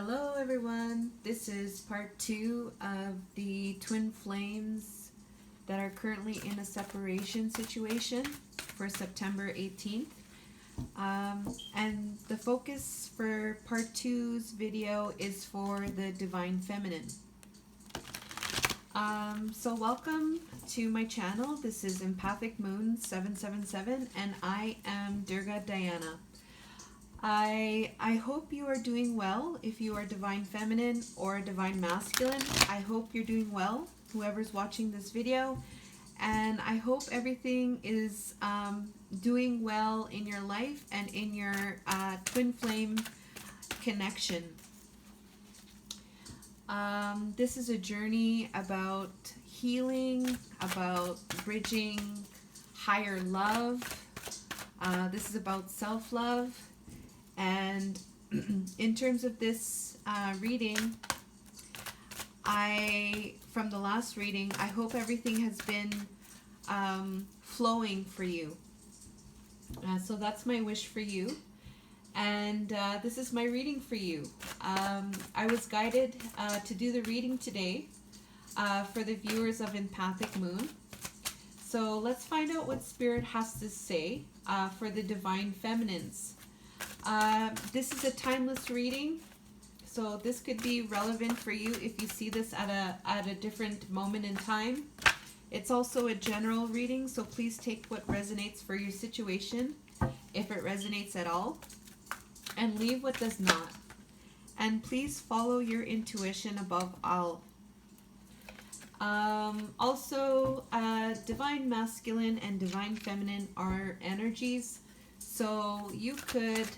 Hello everyone, this is part 2 of the twin flames that are currently in a separation situation for September 18th. And the focus for part 2's video is for the Divine Feminine. So welcome to my channel. This is Empathic Moon 777 and I am Durga Diana. I hope you are doing well. If you are Divine Feminine or Divine Masculine, I hope you're doing well, whoever's watching this video. And I hope everything is doing well in your life and in your twin flame connection. This is a journey about healing, about bridging higher love. This is about self-love. And in terms of this reading, from the last reading, I hope everything has been flowing for you. So that's my wish for you. And this is my reading for you. I was guided to do the reading today for the viewers of Empathic Moon. So let's find out what Spirit has to say for the Divine Feminines. This is a timeless reading, so this could be relevant for you if you see this at a different moment in time. It's also a general reading, so please take what resonates for your situation, if it resonates at all, and leave what does not. And please follow your intuition above all. Also, Divine Masculine and Divine Feminine are energies. So you could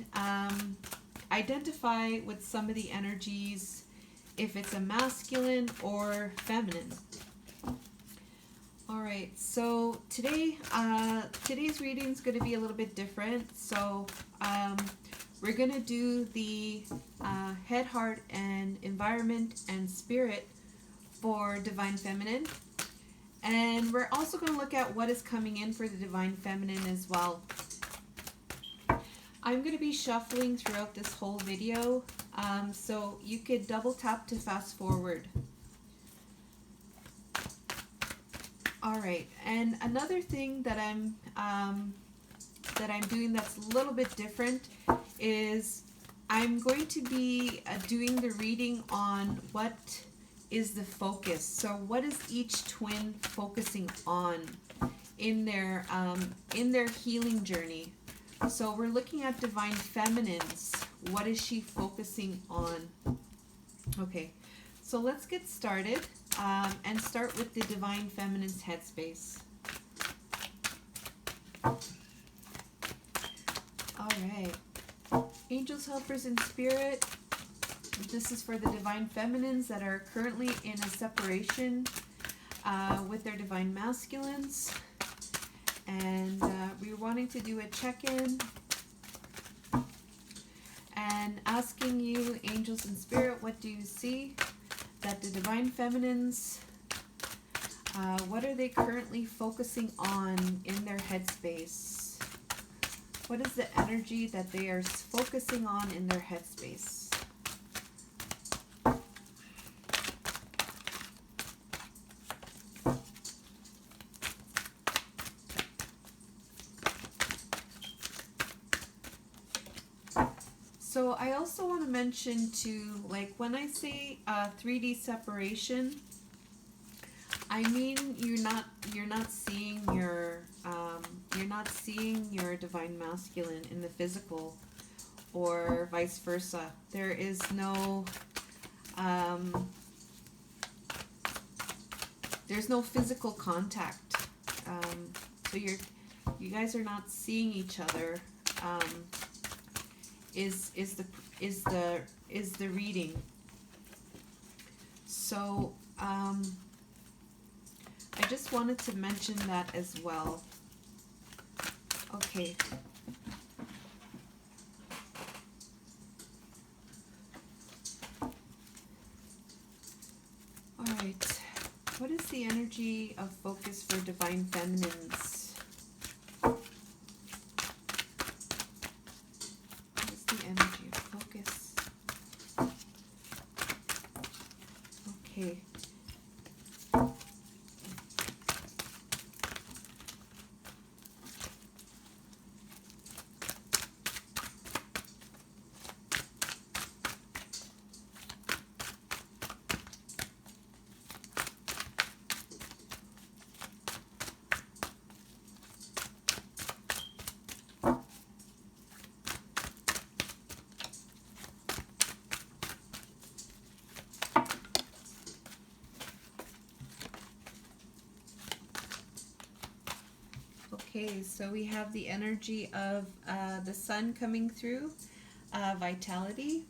identify with some of the energies if it's a masculine or feminine. All right, so today, today's reading is going to be a little bit different. So we're going to do the head, heart, and environment and spirit for Divine Feminine. And we're also going to look at what is coming in for the Divine Feminine as well. I'm going to be shuffling throughout this whole video, so you could double tap to fast forward. Alright, and another thing that I'm doing that's a little bit different is I'm going to be doing the reading on what is the focus. So what is each twin focusing on in their healing journey? So we're looking at Divine Feminines. What is she focusing on? Okay, so let's get started and start with the Divine Feminine's headspace. All right, angels, helpers, and spirit. This is for the Divine Feminines that are currently in a separation with their Divine Masculines. And we're wanting to do a check-in and asking you, angels and spirit, what do you see that the Divine Feminines, what are they currently focusing on in their headspace? What is the energy that they are focusing on in their headspace? So I also want to mention too, like when I say 3D separation, I mean you're not seeing your Divine Masculine in the physical, or vice versa. There is no there's no physical contact. So you guys are not seeing each other. Is the reading. So I just wanted to mention that as well. Okay. All right. What is the energy of focus for Divine Feminines? What is the energy of focus Okay. Okay, so we have the energy of the sun coming through, vitality.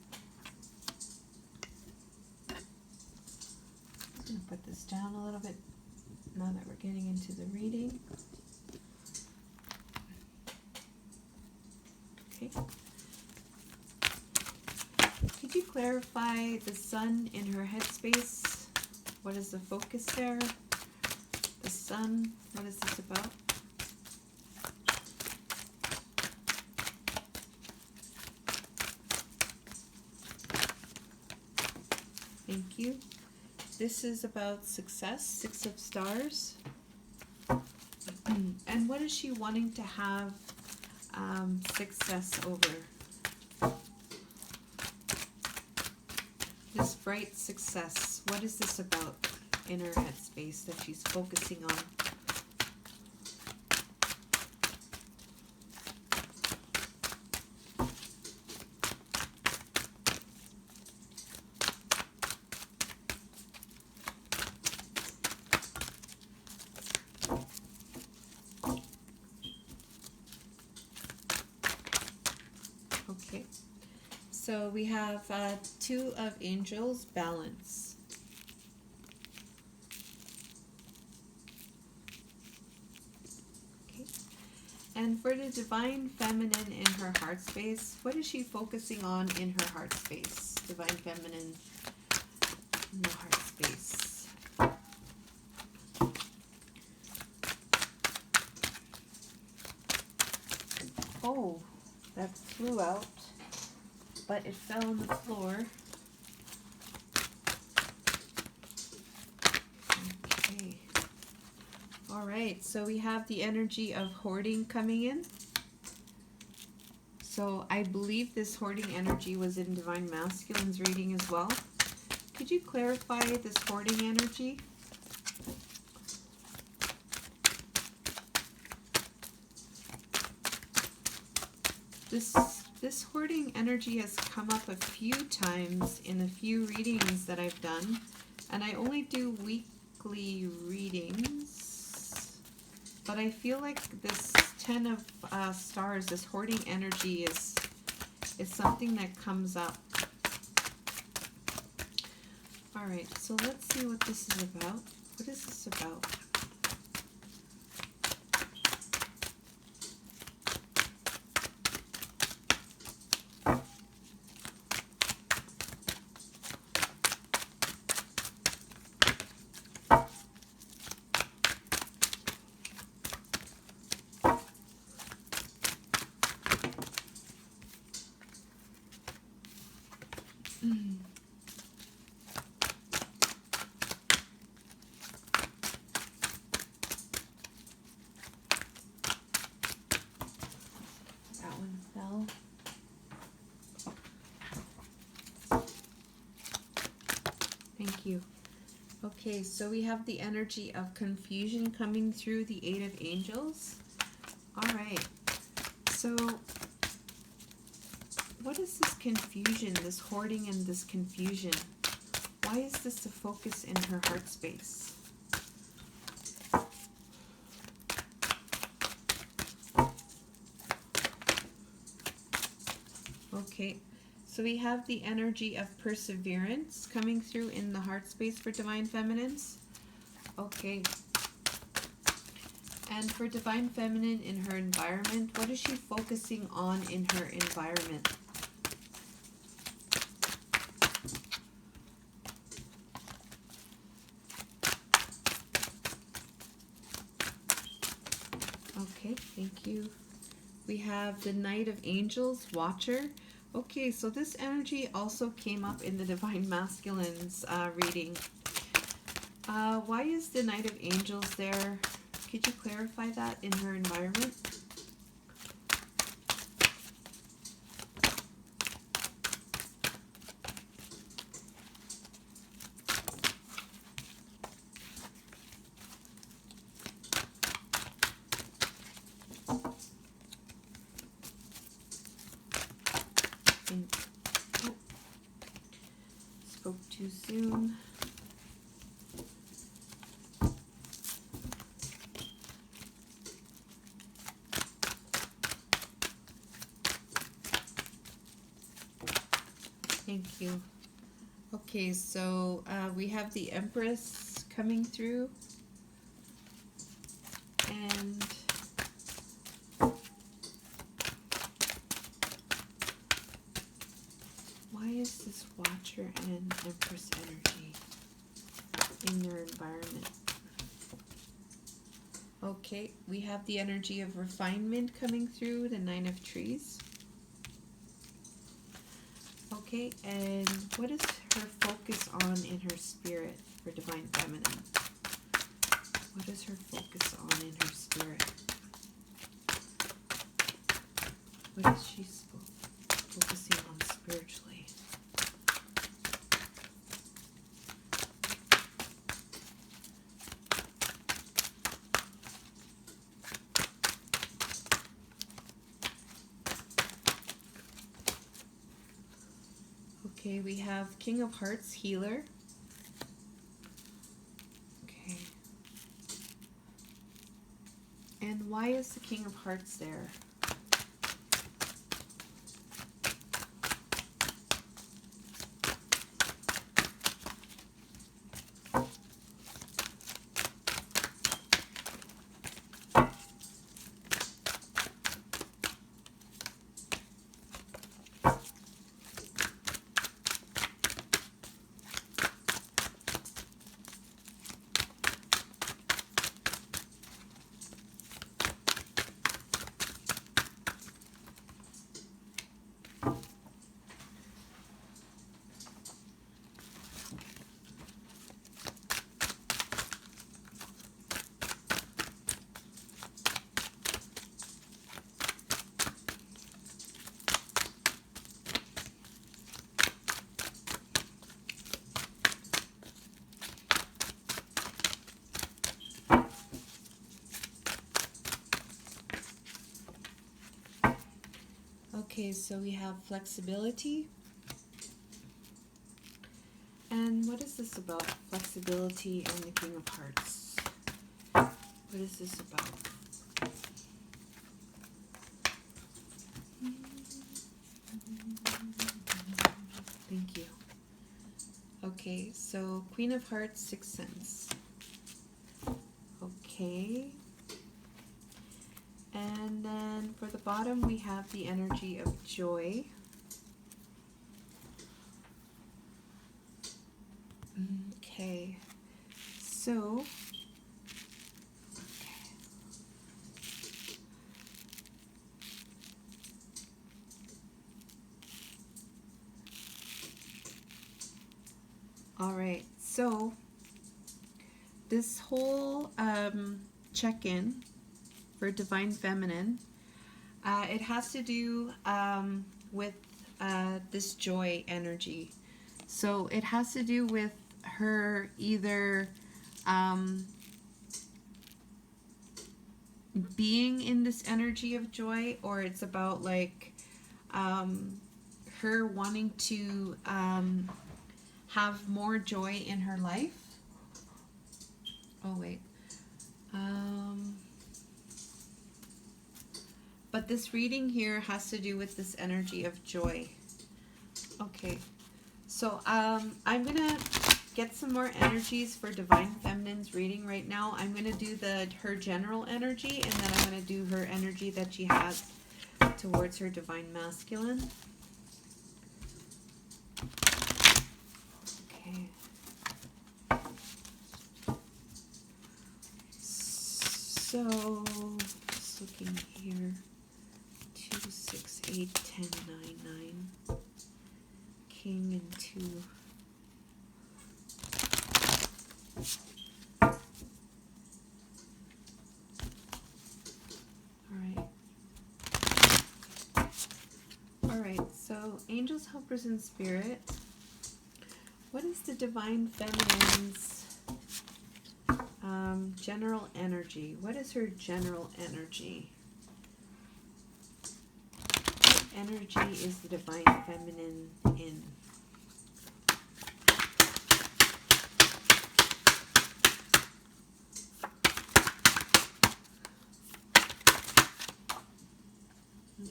I'm going to put this down a little bit now that we're getting into the reading. Okay. Could you clarify the sun in her headspace? What is the focus there? The sun, what is this about? Thank you. This is about success, 6 of stars. And what is she wanting to have success over? This bright success, what is this about in her headspace that she's focusing on? Okay, so we have 2 of angels, balance. Okay, and for the divine feminine in her heart space, what is she focusing on in her heart space? Divine feminine in the heart space. Oh, that flew out, but it fell on the floor. Okay. All right, so we have the energy of hoarding coming in. So I believe this hoarding energy was in Divine Masculine's reading as well. Could you clarify this hoarding energy? This hoarding energy has come up a few times in a few readings that I've done, and I only do weekly readings, but I feel like this 10 of stars, this hoarding energy is something that comes up. All right, so let's see what this is about. What is this about? That one fell. Thank you. Okay, so we have the energy of confusion coming through the 8 of angels. All right, so what is this confusion, this hoarding and this confusion? Why is this the focus in her heart space? Okay, so we have the energy of perseverance coming through in the heart space for Divine Feminines. Okay. And for Divine Feminine in her environment, what is she focusing on in her environment? Okay, thank you. We have the Knight of Angels, Watcher. Okay, so this energy also came up in the Divine Masculines reading. Why is the Knight of Angels there? Could you clarify that in her environment? Oh, spoke too soon. Thank you. Okay, so we have the Empress coming through, and why is this Watcher and Empress energy in their environment? Okay, we have the energy of refinement coming through, the Nine of Trees. Okay, and what is her focus on in her spirit for Divine Feminine? What is her focus on in her spirit? What is she focusing on spiritually? Okay, we have King of Hearts, Healer. Okay. And why is the King of Hearts there? Okay, so we have flexibility. And what is this about? Flexibility and the King of Hearts. What is this about? Thank you. Okay, so Queen of Hearts, Sixth Sense. Okay. And then for the bottom, we have the energy of joy. Okay. So, all right. So, this whole check-in for Divine Feminine, it has to do with this joy energy. So it has to do with her either being in this energy of joy, or it's about like her wanting to have more joy in her life. Oh wait. But this reading here has to do with this energy of joy. Okay, so I'm gonna get some more energies for Divine Feminine's reading right now. I'm gonna do her general energy, and then I'm gonna do her energy that she has towards her Divine Masculine. Okay. So just looking here. 2, 6, 8, 10, 9, 9. King and 2. So, angels, helpers, and spirit. What is the divine feminine's general energy? What is her general energy? What energy is the divine feminine in?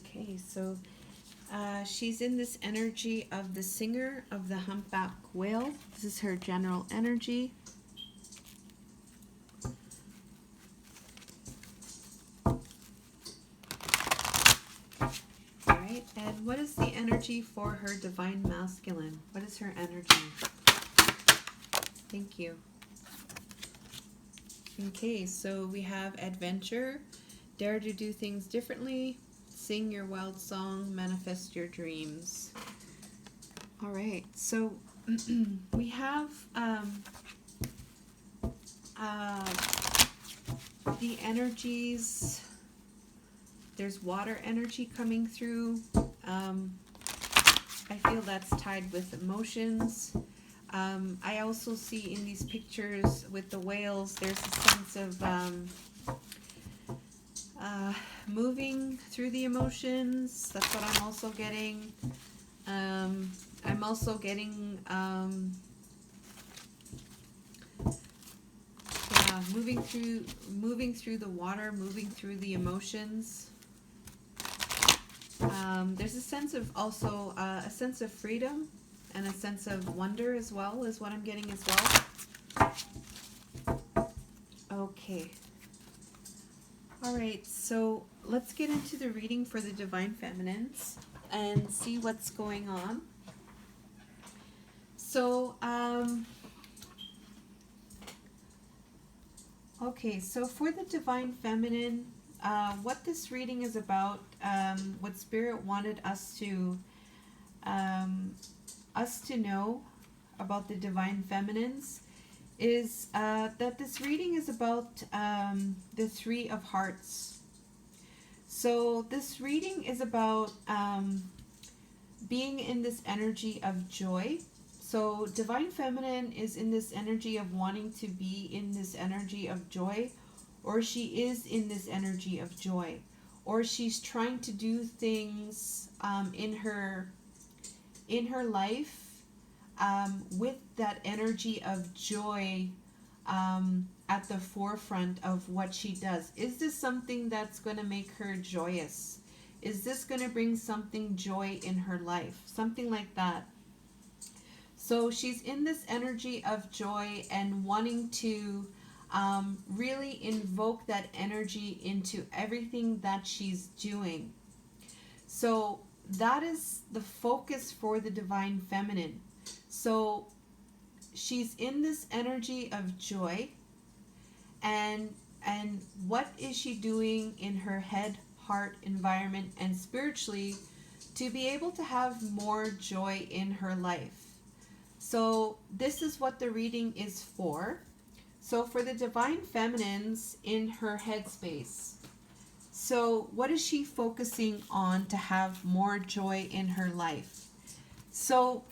Okay, so she's in this energy of the singer of the humpback whale. This is her general energy. All right, and what is the energy for her divine masculine? What is her energy? Thank you. Okay, so we have adventure, dare to do things differently, sing your wild song, manifest your dreams. All right, so we have the energies. There's water energy coming through. I feel that's tied with emotions. I also see in these pictures with the whales, there's a sense of moving through the emotions. That's what I'm also getting. I'm also getting moving through the water, moving through the emotions. There's a sense of also a sense of freedom and a sense of wonder as well, is what I'm getting as well. Okay. All right, so let's get into the reading for the divine feminines and see what's going on. So, okay, so for the divine feminine, what this reading is about, what Spirit wanted us to know about the divine feminines is that this reading is about the Three of Hearts. So this reading is about being in this energy of joy. So divine feminine is in this energy of wanting to be in this energy of joy, or she is in this energy of joy, or she's trying to do things in her life with that energy of joy at the forefront of what she does. Is this something that's going to make her joyous? Is this going to bring something joy in her life? Something like that. So she's in this energy of joy and wanting to really invoke that energy into everything that she's doing. So that is the focus for the divine feminine. So she's in this energy of joy, and what is she doing in her head, heart, environment, and spiritually to be able to have more joy in her life? So this is what the reading is for. So for the divine feminines in her headspace, so what is she focusing on to have more joy in her life? So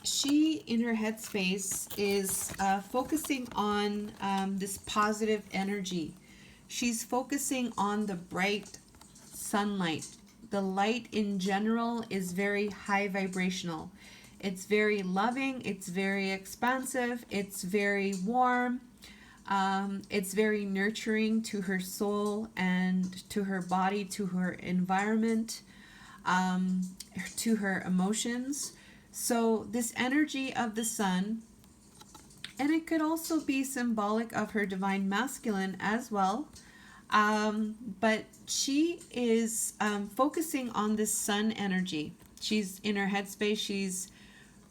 she, in her headspace, is focusing on this positive energy. She's focusing on the bright sunlight. The light in general is very high vibrational. It's very loving. It's very expansive. It's very warm. It's very nurturing to her soul and to her body, to her environment, to her emotions. So this energy of the sun, and it could also be symbolic of her divine masculine as well, but she is focusing on this sun energy. She's in her headspace. She's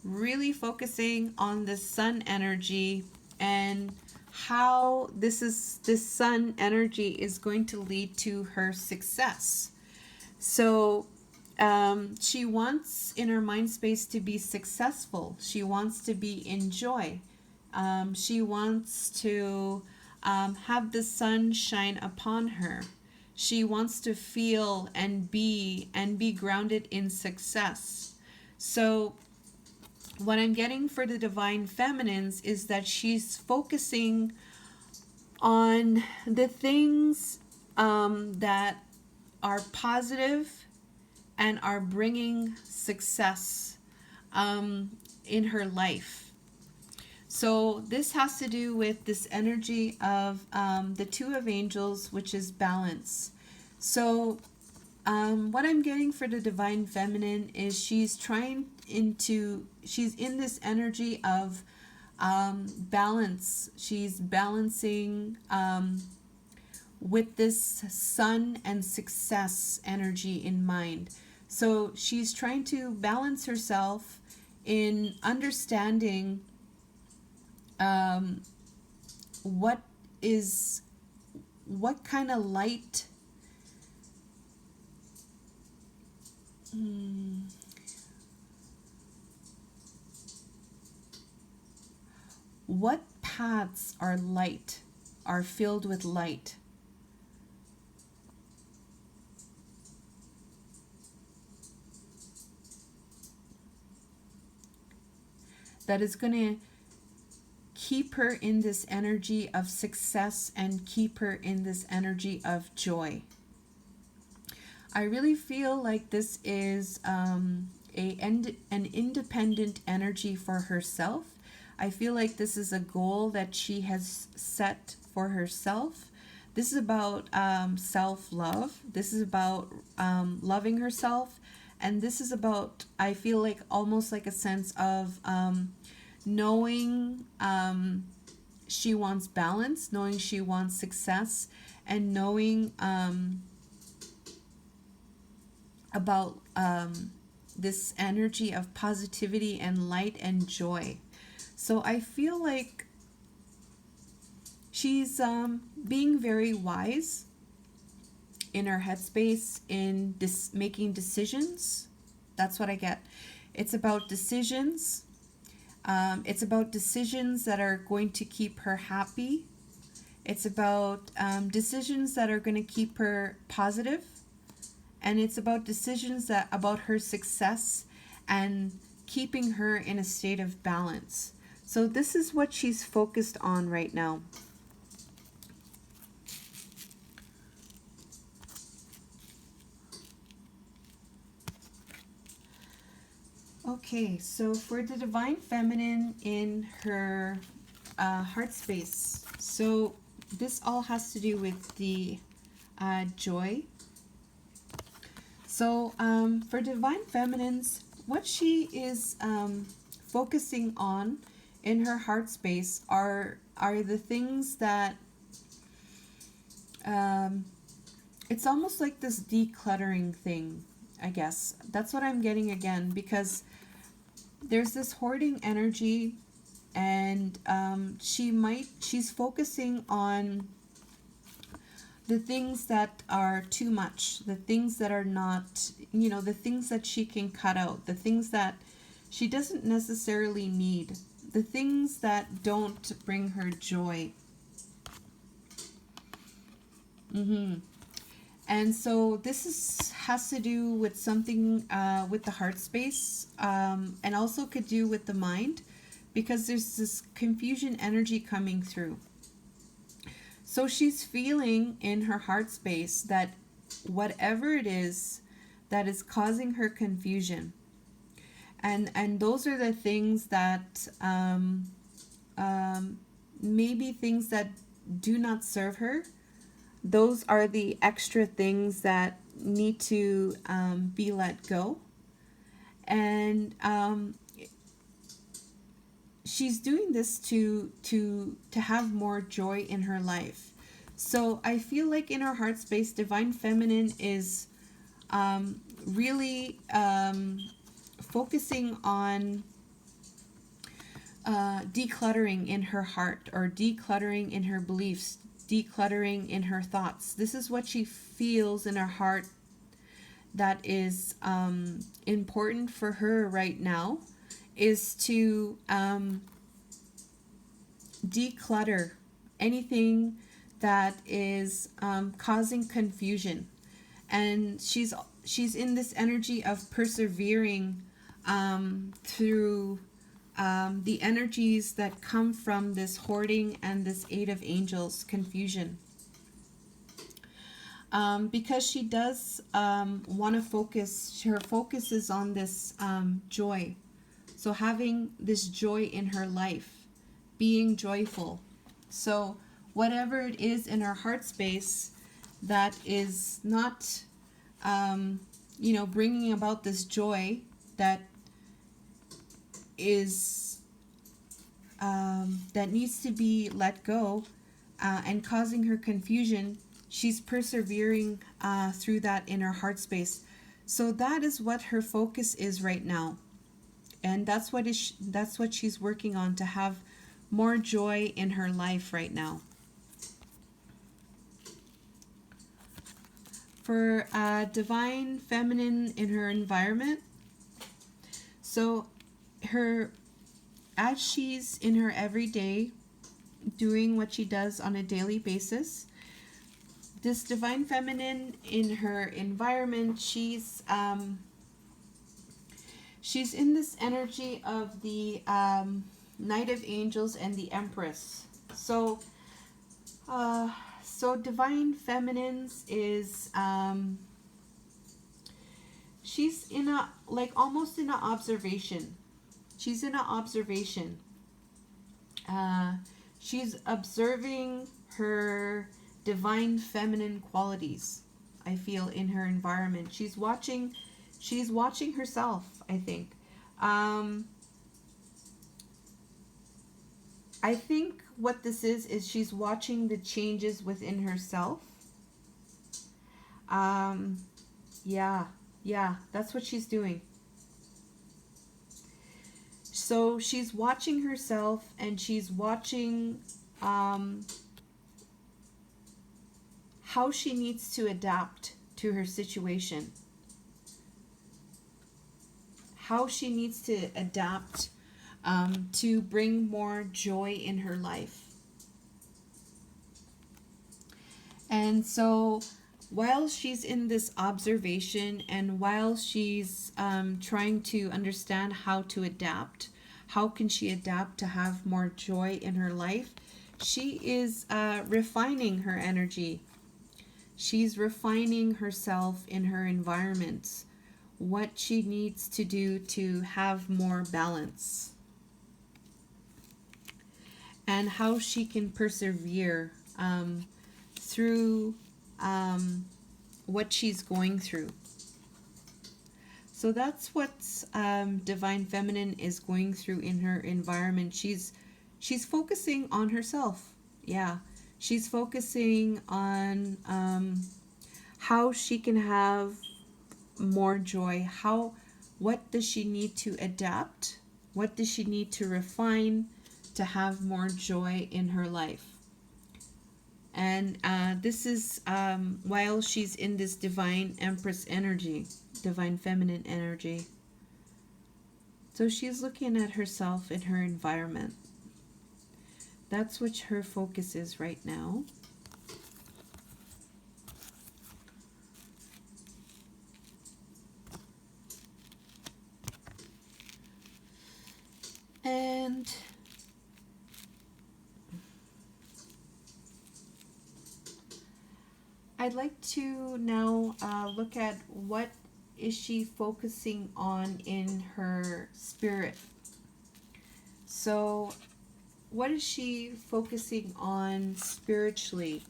really focusing on the sun energy and how this sun energy is going to lead to her success. So she wants in her mind space to be successful. She wants to be in joy. She wants to have the sun shine upon her. She wants to feel and be grounded in success. So what I'm getting for the divine feminines is that she's focusing on the things that are positive and are bringing success in her life. So this has to do with this energy of the Two of Angels, which is balance. So what I'm getting for the divine feminine is she's in this energy of balance. She's balancing with this sun and success energy in mind. So she's trying to balance herself in understanding what kind of light what paths are filled with light. That is going to keep her in this energy of success and keep her in this energy of joy. I really feel like this is an independent energy for herself. I feel like this is a goal that she has set for herself. This is about self-love. This is about loving herself. And this is about, I feel like, almost like a sense of knowing she wants balance, knowing she wants success, and knowing about this energy of positivity and light and joy. So I feel like she's being very wise in her headspace in making decisions. That's what I get. It's about decisions. It's about decisions that are going to keep her happy. It's about decisions that are going to keep her positive. And it's about decisions about her success and keeping her in a state of balance. So this is what she's focused on right now. Okay, so for the divine feminine in her heart space, so this all has to do with the joy. So for divine feminines, what she is focusing on in her heart space are the things that it's almost like this decluttering thing, I guess. That's what I'm getting again, because there's this hoarding energy, and she's focusing on the things that are too much, the things that are not, the things that she can cut out, the things that she doesn't necessarily need, the things that don't bring her joy. And so this has to do with something with the heart space, and also could do with the mind, because there's this confusion energy coming through. So she's feeling in her heart space that whatever it is that is causing her confusion, and those are the things that maybe things that do not serve her. Those are the extra things that need to be let go. And she's doing this to have more joy in her life. So I feel like in her heart space, divine feminine is really focusing on decluttering in her heart, or decluttering in her beliefs, decluttering in her thoughts. This is what she feels in her heart that is important for her right now, is to declutter anything that is causing confusion, and she's in this energy of persevering through the energies that come from this hoarding and this Eight of Angels confusion. Because she does want to focus, her focus is on this joy. So having this joy in her life, being joyful. So whatever it is in her heart space that is not, bringing about this joy that is, that needs to be let go and causing her confusion, she's persevering through that in her heart space. So that is what her focus is right now. And that's what she's working on, to have more joy in her life right now. For divine feminine in her environment, so as she's in her everyday doing what she does on a daily basis, this divine feminine in her environment, she's in this energy of the Knight of Angels and the Empress. So divine feminines is she's in a, like, almost in an observation. She's in an observation. She's observing her divine feminine qualities, I feel, in her environment. She's watching herself, I think. I think what this is she's watching the changes within herself. Yeah, that's what she's doing. So she's watching herself, and she's watching how she needs to adapt to her situation. How she needs to adapt to bring more joy in her life. And so while she's in this observation, and while she's trying to understand how to adapt, how can she adapt to have more joy in her life, she is refining her energy. She's refining herself in her environment, what she needs to do to have more balance, and how she can persevere through what she's going through. So that's what divine feminine is going through in her environment. She's focusing on herself. Yeah, she's focusing on how she can have more joy. What does she need to adapt? What does she need to refine to have more joy in her life? And this is while she's in this divine Empress energy, divine feminine energy. So she's looking at herself in her environment. That's what her focus is right now. And I'd like to now look at what is she focusing on in her spirit. So what is she focusing on spiritually?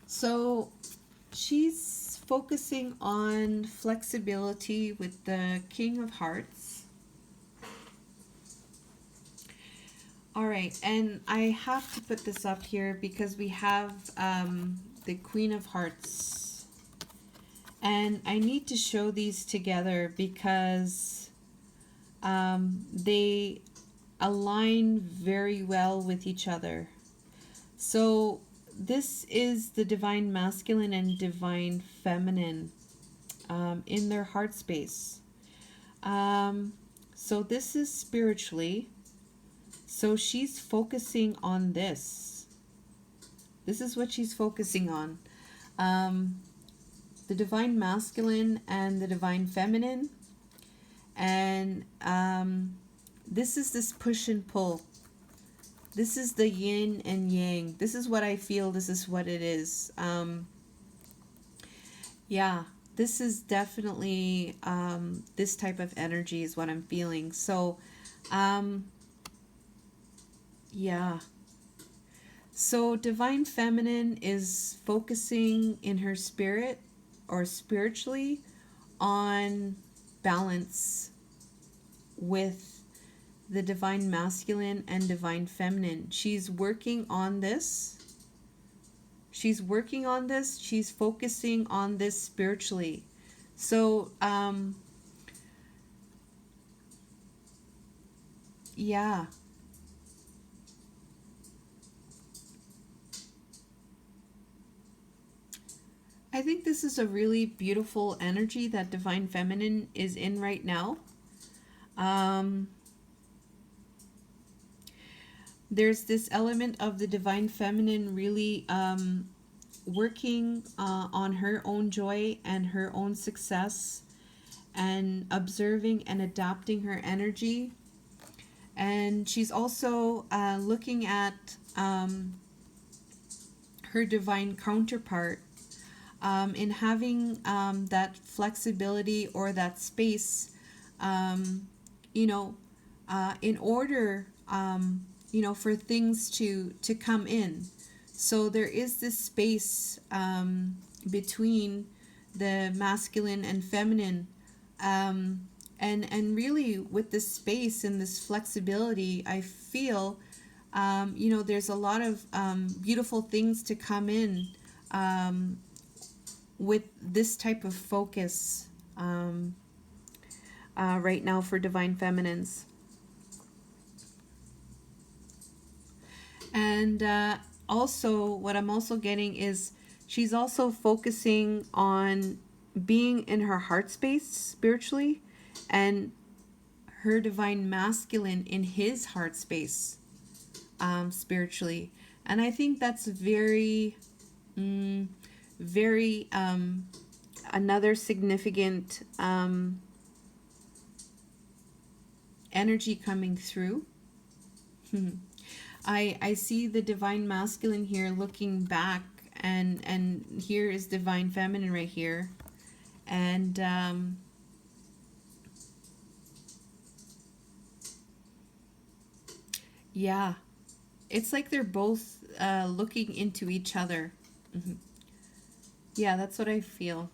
So she's focusing on flexibility with the King of Hearts. All right, and I have to put this up here because we have the Queen of Hearts. And I need to show these together because they align very well with each other. So this is the divine masculine and divine feminine in their heart space. So this is spiritually. So she's focusing on this. This is what she's focusing on. The divine masculine and the divine feminine. And this is this push and pull. This is the yin and yang. This is what I feel. This is what it is. Yeah, this is definitely this type of energy is what I'm feeling. So, yeah. So divine feminine is focusing in her spirit or spiritually on balance with the divine masculine and divine feminine. She's working on this. She's working on this. She's focusing on this spiritually. So, yeah. I think this is a really beautiful energy that divine feminine is in right now. There's this element of the divine feminine really working on her own joy and her own success, and observing and adapting her energy. And she's also looking at her divine counterpart in having that flexibility or that space, in order, for things to come in. So there is this space between the masculine and feminine, and really with this space and this flexibility, I feel there's a lot of beautiful things to come in with this type of focus right now for divine feminines. And also, what I'm also getting is she's also focusing on being in her heart space spiritually, and her divine masculine in his heart space spiritually. And I think that's very, very another significant energy coming through. I see the divine masculine here looking back, and here is divine feminine right here. And yeah, it's like they're both looking into each other. Yeah, that's what I feel.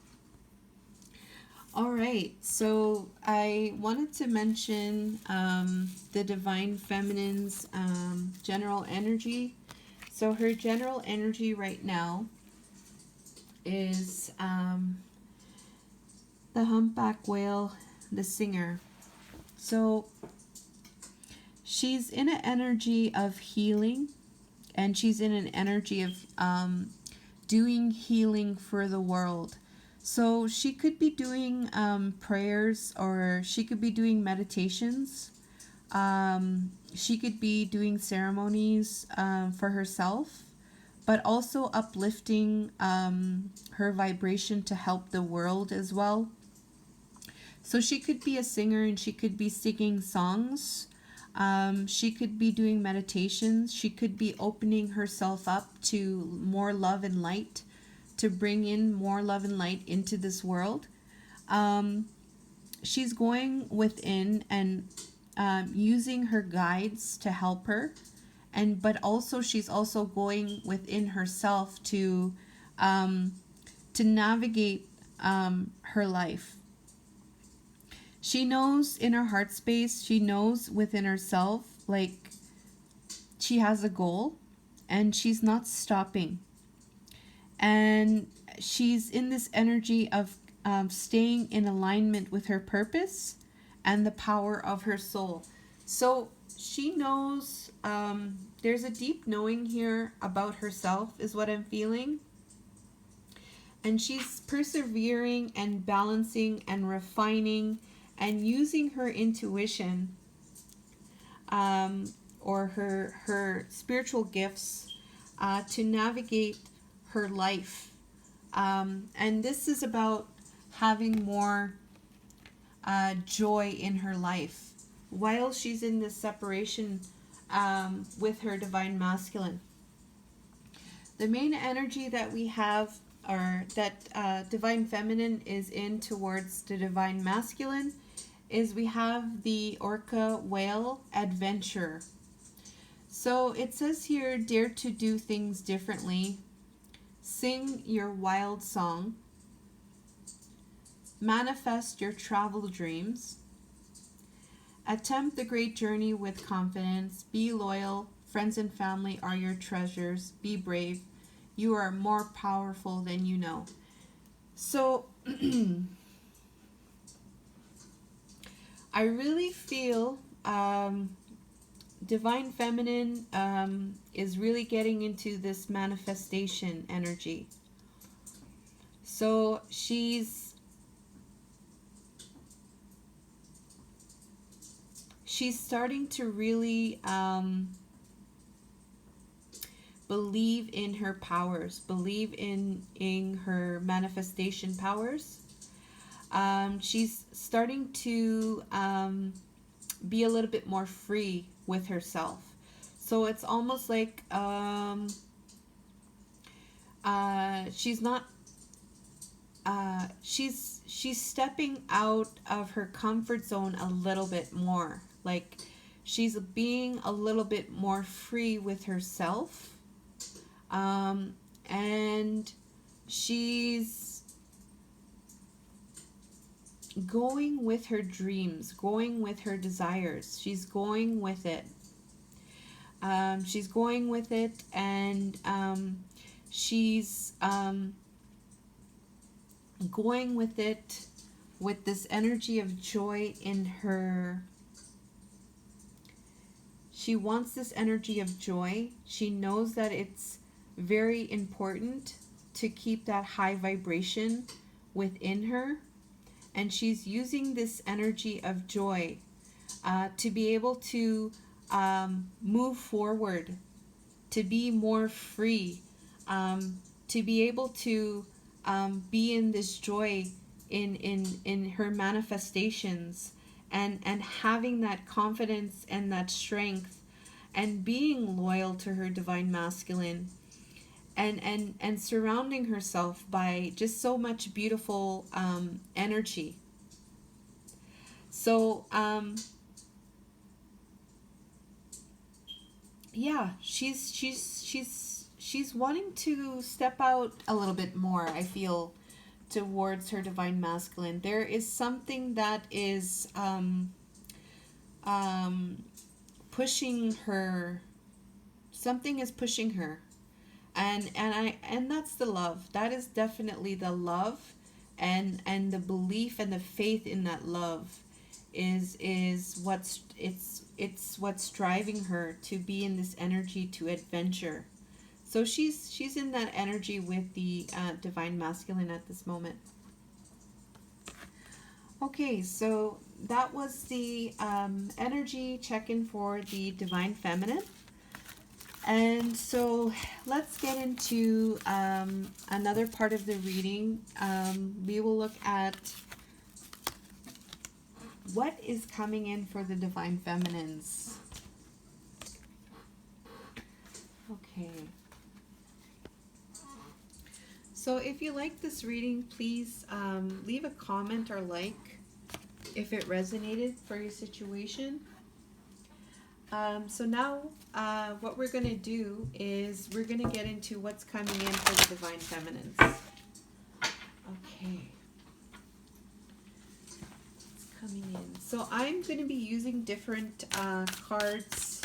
All right, so I wanted to mention the divine feminine's general energy. So her general energy right now is the humpback whale, the singer. So she's in an energy of healing, and she's in an energy of doing healing for the world. So she could be doing prayers, or she could be doing meditations. She could be doing ceremonies for herself, but also uplifting her vibration to help the world as well. So she could be a singer, and she could be singing songs. She could be doing meditations. She could be opening herself up to more love and light, to bring in more love and light into this world. She's going within and using her guides to help her, but also she's also going within herself to navigate her life. She knows in her heart space, she knows within herself, like, she has a goal, and she's not stopping. And she's in this energy of staying in alignment with her purpose and the power of her soul. So she knows, there's a deep knowing here about herself is what I'm feeling. And she's persevering and balancing and refining and using her intuition or her spiritual gifts to navigate her life. And this is about having more joy in her life while she's in this separation with her divine masculine. The main energy that we have, or that divine feminine is in towards the divine masculine, is we have the orca whale adventure. So it says here, dare to do things differently, sing your wild song, manifest your travel dreams, attempt the great journey with confidence, be loyal, friends and family are your treasures, be brave, you are more powerful than you know. So I really feel divine feminine is really getting into this manifestation energy. So she's starting to really believe in her powers, believe in her manifestation powers. She's starting to be a little bit more free with herself. So it's almost like she's not she's stepping out of her comfort zone a little bit more. Like she's being a little bit more free with herself. And she's going with her dreams, going with her desires. She's going with it. She's going with it, and she's going with it with this energy of joy in her. She wants this energy of joy. She knows that it's very important to keep that high vibration within her. And she's using this energy of joy to be able to move forward, to be more free, to be able to be in this joy in her manifestations, and having that confidence and that strength, and being loyal to her divine masculine, and surrounding herself by just so much beautiful energy. So yeah, she's wanting to step out a little bit more, I feel, towards her divine masculine. There is something that is pushing her. Something is pushing her. And that's the love. That is definitely the love, and the belief and the faith in that love is what's what's driving her to be in this energy to adventure. So she's in that energy with the divine masculine at this moment. Okay, so that was the energy check-in for the divine feminine. And so let's get into another part of the reading. We will look at what is coming in for the divine feminines. Okay. So if you like this reading, please leave a comment or like if it resonated for your situation. So now what we're going to do is we're going to get into what's coming in for the divine feminines. Okay. It's coming in. So I'm going to be using different cards.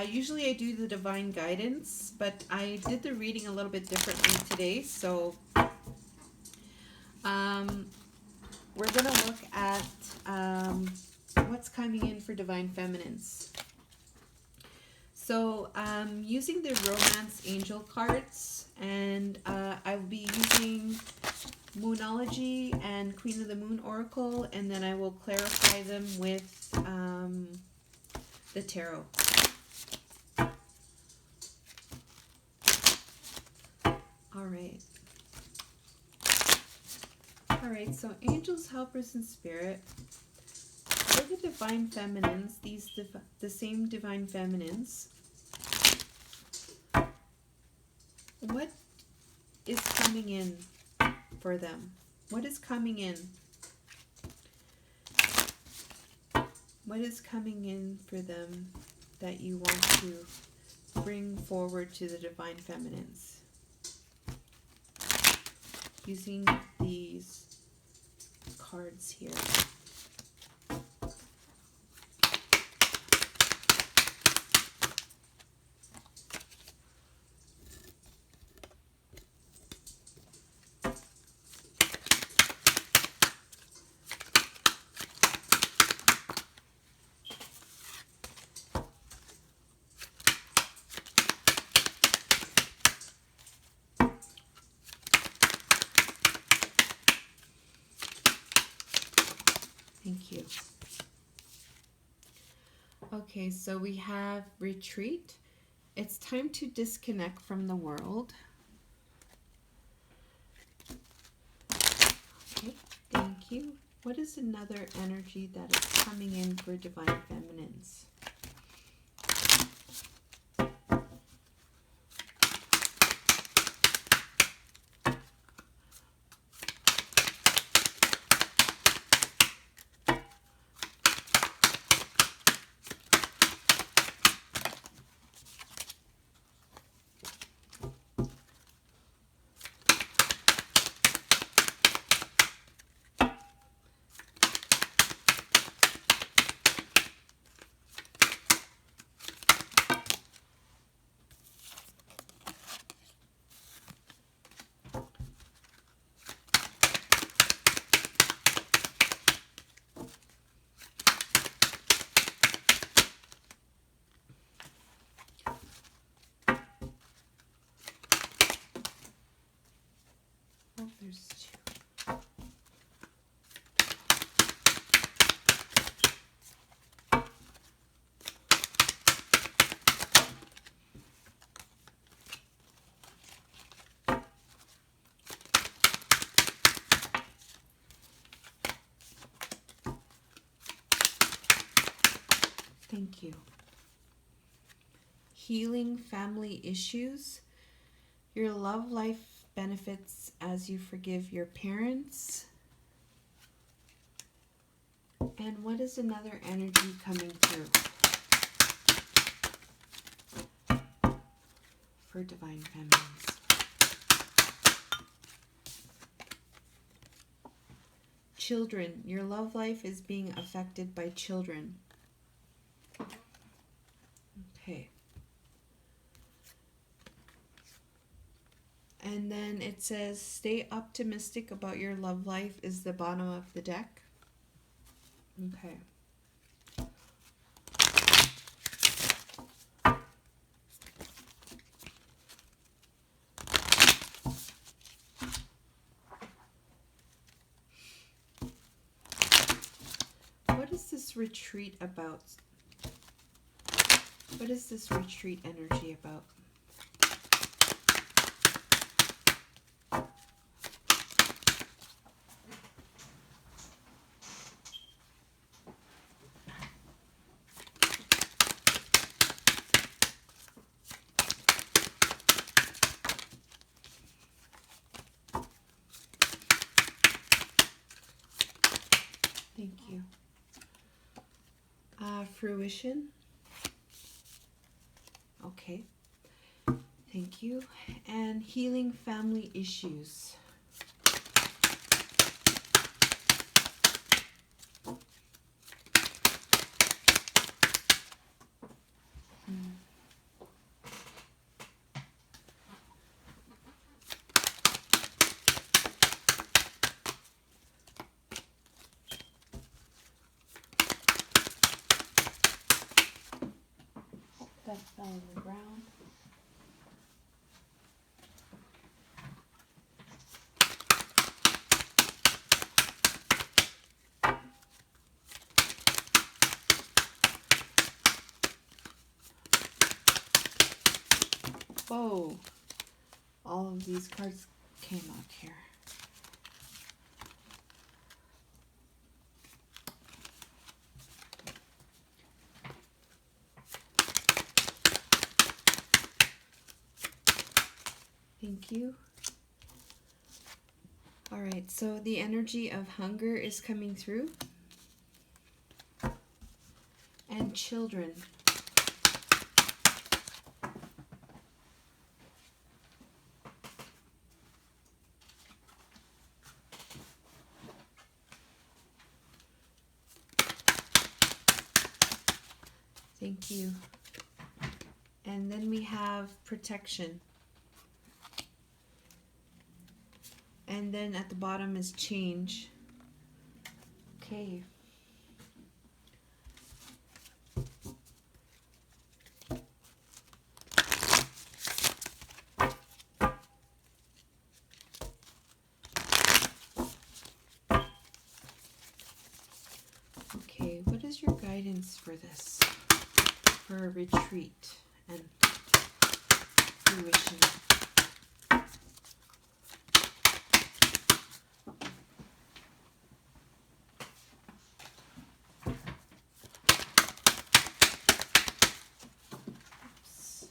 Usually I do the divine guidance, but I did the reading a little bit differently today. So we're going to look at what's coming in for divine feminines. So using the romance angel cards, and I'll be using Moonology and Queen of the Moon Oracle, and then I will clarify them with the tarot. Alright, so angels, helpers, and spirit. For the divine feminines, the same divine feminines, what is coming in for them? What is coming in? What is coming in for them that you want to bring forward to the divine feminines? Using these cards here. Thank you. Okay, so we have retreat. It's time to disconnect from the world. Okay, thank you. What is another energy that is coming in for divine feminines? Oh, there's two. Thank you. Healing family issues. Your love life benefits as you forgive your parents. And what is another energy coming through for divine feminines? Children. Your love life is being affected by children. Okay. And then it says, stay optimistic about your love life is the bottom of the deck. Okay. What is this retreat about? What is this retreat energy about? Thank you. Fruition. Okay. Thank you. And healing family issues. That fell on the ground. Whoa. All of these cards came out here. Thank you. All right, so the energy of hunger is coming through. And children. Thank you. And then we have protection. And then at the bottom is change. Okay. Okay, what is your guidance for this? For a retreat and fruition. Oops.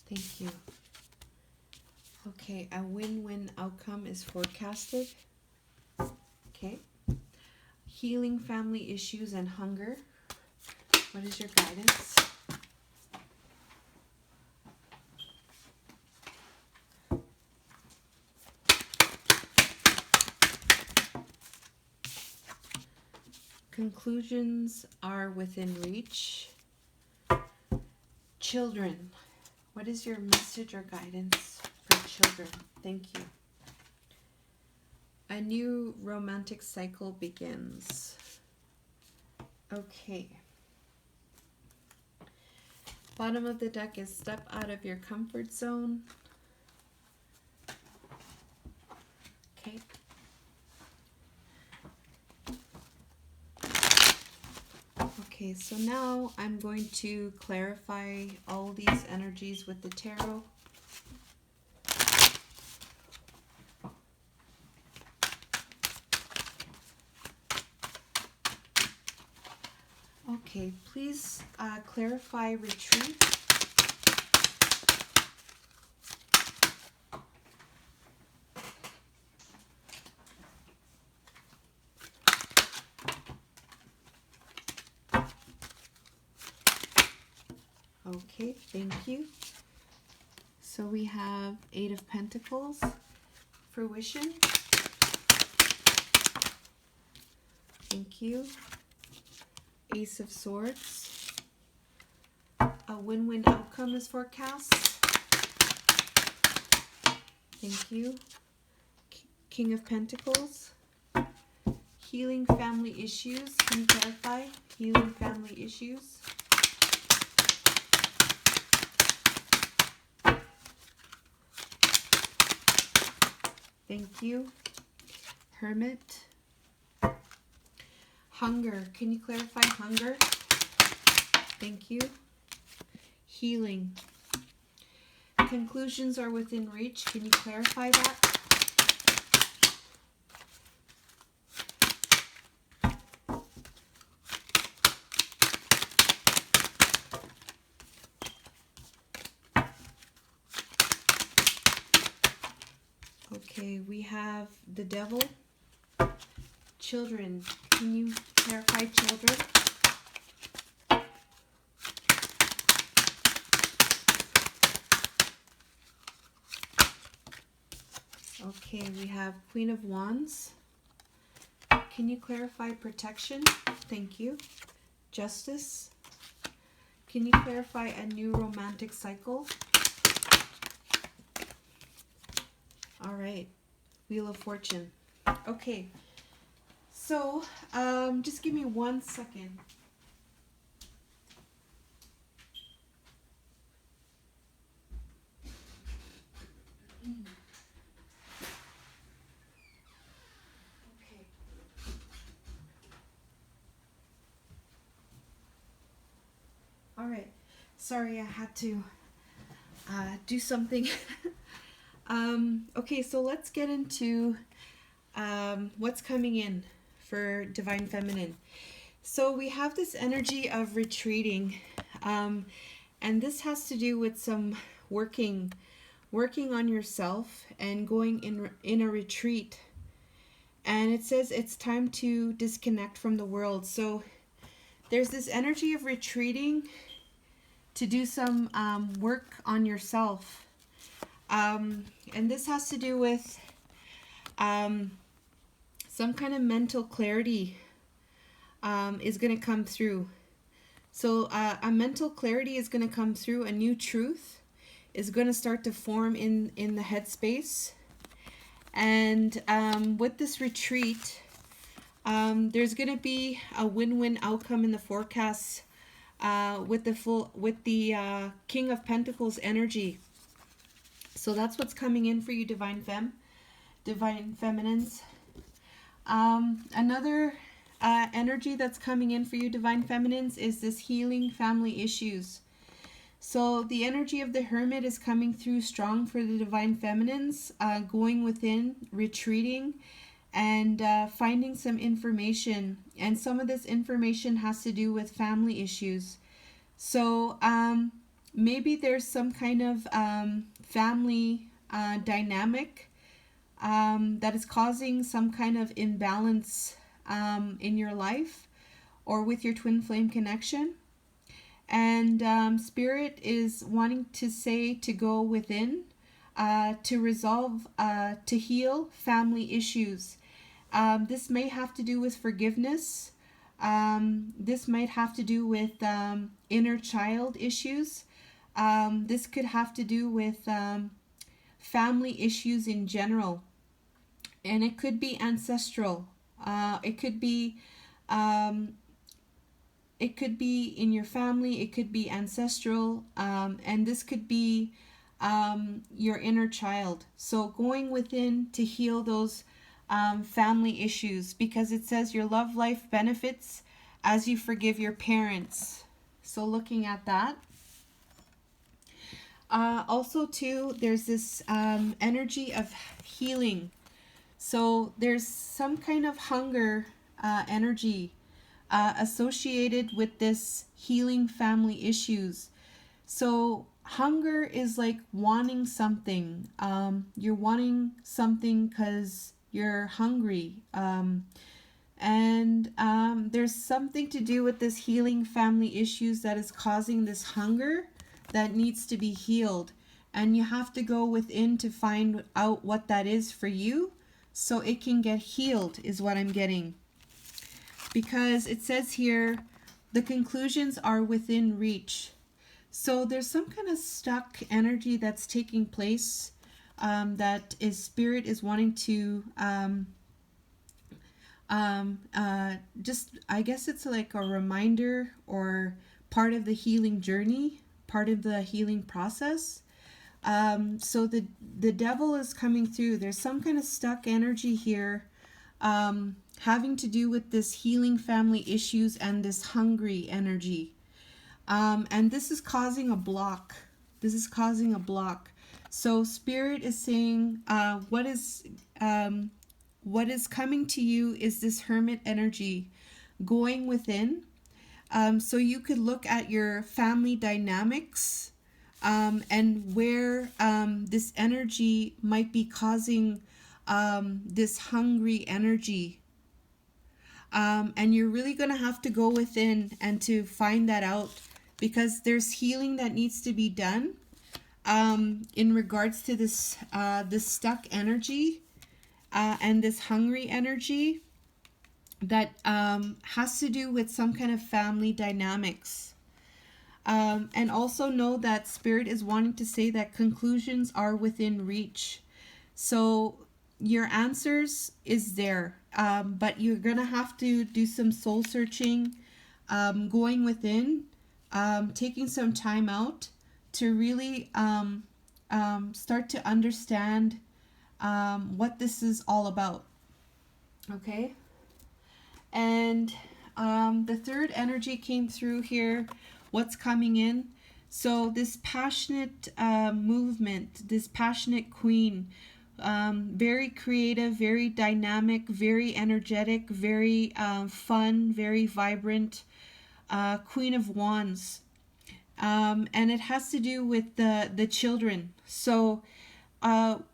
Thank you. Okay, a win-win outcome is forecasted. Okay. Healing family issues and hunger. What is your guidance? Conclusions are within reach. Children. What is your message or guidance for children? Thank you. A new romantic cycle begins. Okay. Bottom of the deck is step out of your comfort zone. Okay. Okay, so now I'm going to clarify all these energies with the tarot. Okay, please clarify retreat. Okay, thank you. So we have 8 of Pentacles, fruition. Thank you. Ace of Swords. A win-win outcome is forecast. Thank you. King of Pentacles. Healing family issues. Can you clarify? Healing family issues. Thank you. Hermit. Hunger. Can you clarify hunger? Thank you. Healing. Conclusions are within reach. Can you clarify that? Okay, we have the Devil. Children. Can you clarify children? Okay, we have Queen of Wands. Can you clarify protection? Thank you. Justice. Can you clarify a new romantic cycle? All right. Wheel of Fortune. Okay. So, just give me 1 second. Okay. All right. Sorry, I had to do something. Okay, so let's get into what's coming in for Divine Feminine. So we have this energy of retreating, and this has to do with some working on yourself and going in a retreat. And it says it's time to disconnect from the world. So there's this energy of retreating to do some work on yourself. And this has to do with some kind of mental clarity is going to come through. So a mental clarity is going to come through. A new truth is going to start to form in the headspace. And with this retreat, there's going to be a win-win outcome in the forecast with the King of Pentacles energy. So that's what's coming in for you, Divine Feminines. Another energy that's coming in for you, Divine Feminines, is this healing family issues. So the energy of the Hermit is coming through strong for the Divine Feminines, going within, retreating, and finding some information. And some of this information has to do with family issues. So maybe there's some kind of family dynamic that is causing some kind of imbalance in your life or with your twin flame connection. And Spirit is wanting to say to go within, to resolve, to heal family issues. This may have to do with forgiveness. This might have to do with inner child issues. This could have to do with family issues in general. And it could be ancestral. It could be in your family. It could be ancestral. And this could be your inner child. So going within to heal those family issues, because it says your love life benefits as you forgive your parents. So looking at that. Also too, there's this energy of healing. So there's some kind of hunger energy associated with this healing family issues. So hunger is like wanting something. You're wanting something because you're hungry. And there's something to do with this healing family issues that is causing this hunger that needs to be healed. And you have to go within to find out what that is for you, so it can get healed, is what I'm getting. Because it says here, the conclusions are within reach. So there's some kind of stuck energy that's taking place that is Spirit is wanting to just, I guess it's like a reminder or part of the healing journey, part of the healing process. So the devil is coming through. There's some kind of stuck energy here having to do with this healing family issues and this hungry energy. And this is causing a block. This is causing a block. So Spirit is saying what is coming to you is this Hermit energy going within. So you could look at your family dynamics and where this energy might be causing this hungry energy. And you're really going to have to go within and to find that out, because there's healing that needs to be done in regards to this stuck energy and this hungry energy that has to do with some kind of family dynamics. And also know that Spirit is wanting to say that conclusions are within reach. So your answers is there, but you're gonna have to do some soul searching, going within, taking some time out to really start to understand what this is all about. Okay. And the third energy came through here. What's coming in? So this passionate movement, this passionate queen, very creative, very dynamic, very energetic, very fun, very vibrant. Queen of Wands. And it has to do with the children. So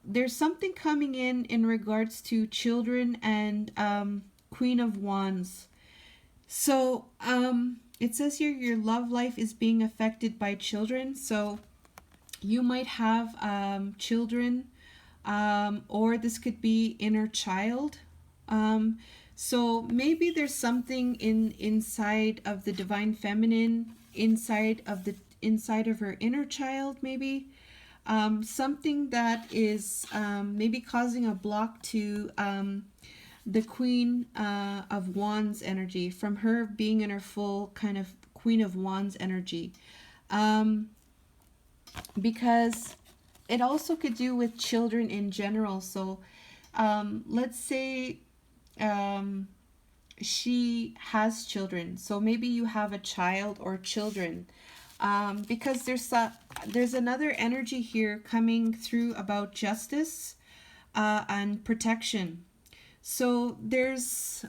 there's something coming in regards to children and Queen of Wands. So it says here your love life is being affected by children. So you might have children, or this could be inner child. So maybe there's something inside of the divine feminine, inside of her inner child, maybe something that is maybe causing a block to the Queen of Wands energy, from her being in her full kind of Queen of Wands energy, because it also could do with children in general. So let's say she has children, so maybe you have a child or children, because there's another energy here coming through about justice and protection. So there's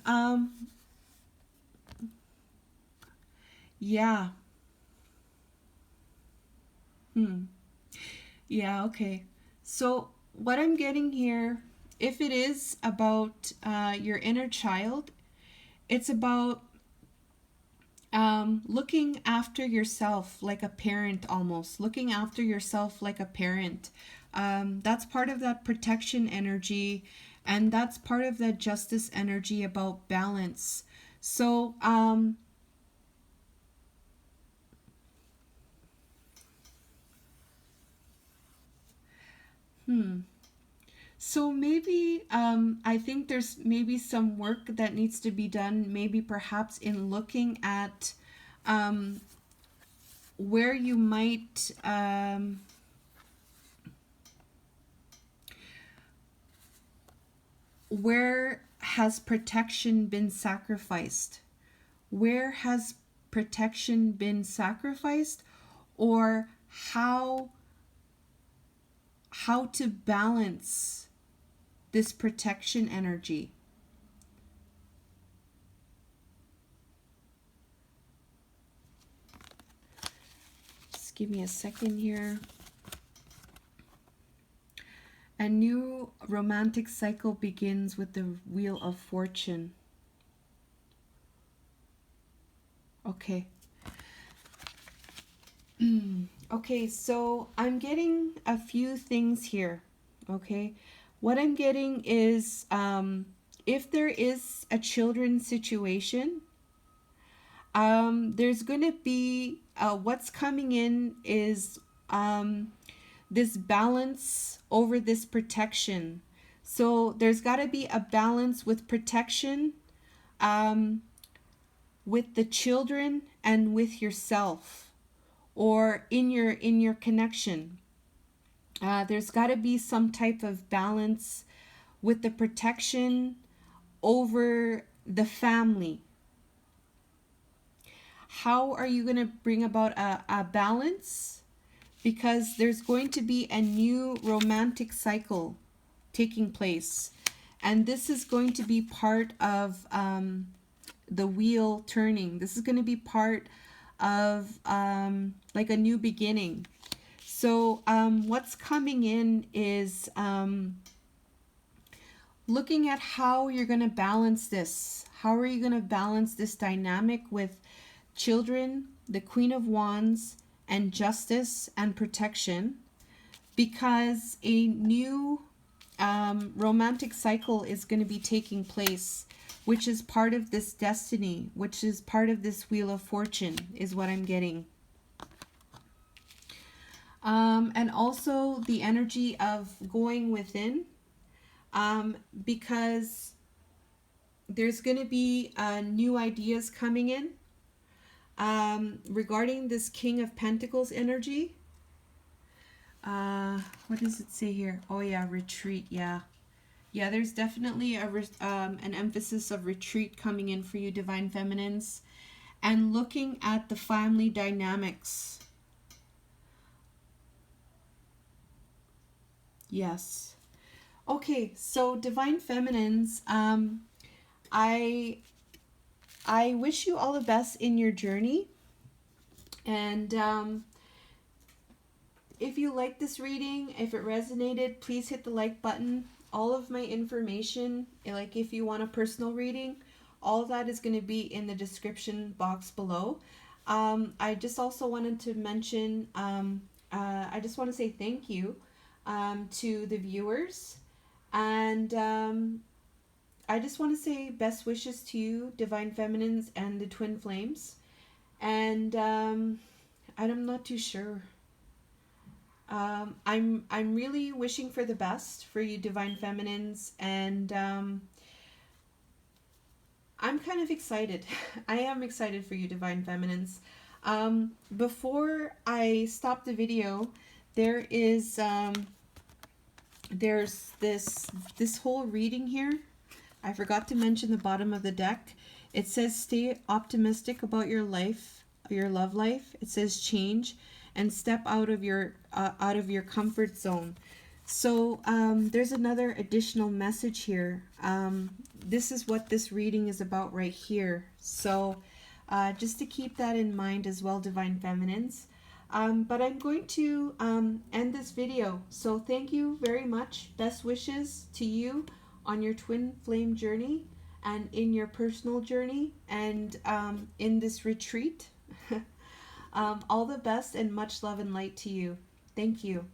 yeah. Yeah, okay. So what I'm getting here, if it is about your inner child, it's about looking after yourself like a parent, almost looking after yourself like a parent. That's part of that protection energy, and that's part of that justice energy about balance. So so maybe I think there's maybe some work that needs to be done, maybe perhaps in looking at where you might where has protection been sacrificed? Where has protection been sacrificed? Or how to balance this protection energy? Just give me a second here. A new romantic cycle begins with the Wheel of Fortune. Okay. Okay, so I'm getting a few things here. Okay. What I'm getting is if there is a children's situation, there's going to be what's coming in is this balance over this protection. So there's got to be a balance with protection, with the children, and with yourself, or in your connection. There's got to be some type of balance with the protection over the family. How are you going to bring about a balance? Because there's going to be a new romantic cycle taking place. And this is going to be part of the wheel turning. This is going to be part of like a new beginning. So what's coming in is looking at how you're going to balance this. How are you going to balance this dynamic with children, the Queen of Wands, and justice and protection? Because a new romantic cycle is going to be taking place, which is part of this destiny, which is part of this Wheel of Fortune, is what I'm getting. And also the energy of going within, because there's going to be new ideas coming in regarding this King of Pentacles energy. What does it say here? Oh yeah, retreat. Yeah, there's definitely an emphasis of retreat coming in for you, Divine Feminines, and looking at the family dynamics. Yes. Okay, so Divine Feminines, I wish you all the best in your journey, and if you like this reading, if it resonated, please hit the like button. All of my information, like if you want a personal reading, all of that is going to be in the description box below. I just also wanted to mention, I just want to say thank you to the viewers. And I just want to say best wishes to you, Divine Feminines and the Twin Flames. And I'm not too sure. I'm really wishing for the best for you, Divine Feminines, and I'm kind of excited. I am excited for you, Divine Feminines. Before I stop the video, there is there's this whole reading here. I forgot to mention the bottom of the deck. It says stay optimistic about your life, your love life. It says change and step out of your comfort zone. So there's another additional message here. This is what this reading is about right here. So just to keep that in mind as well, Divine Feminines. But I'm going to end this video. So thank you very much. Best wishes to you on your twin flame journey and in your personal journey and in this retreat. All the best and much love and light to you. Thank you.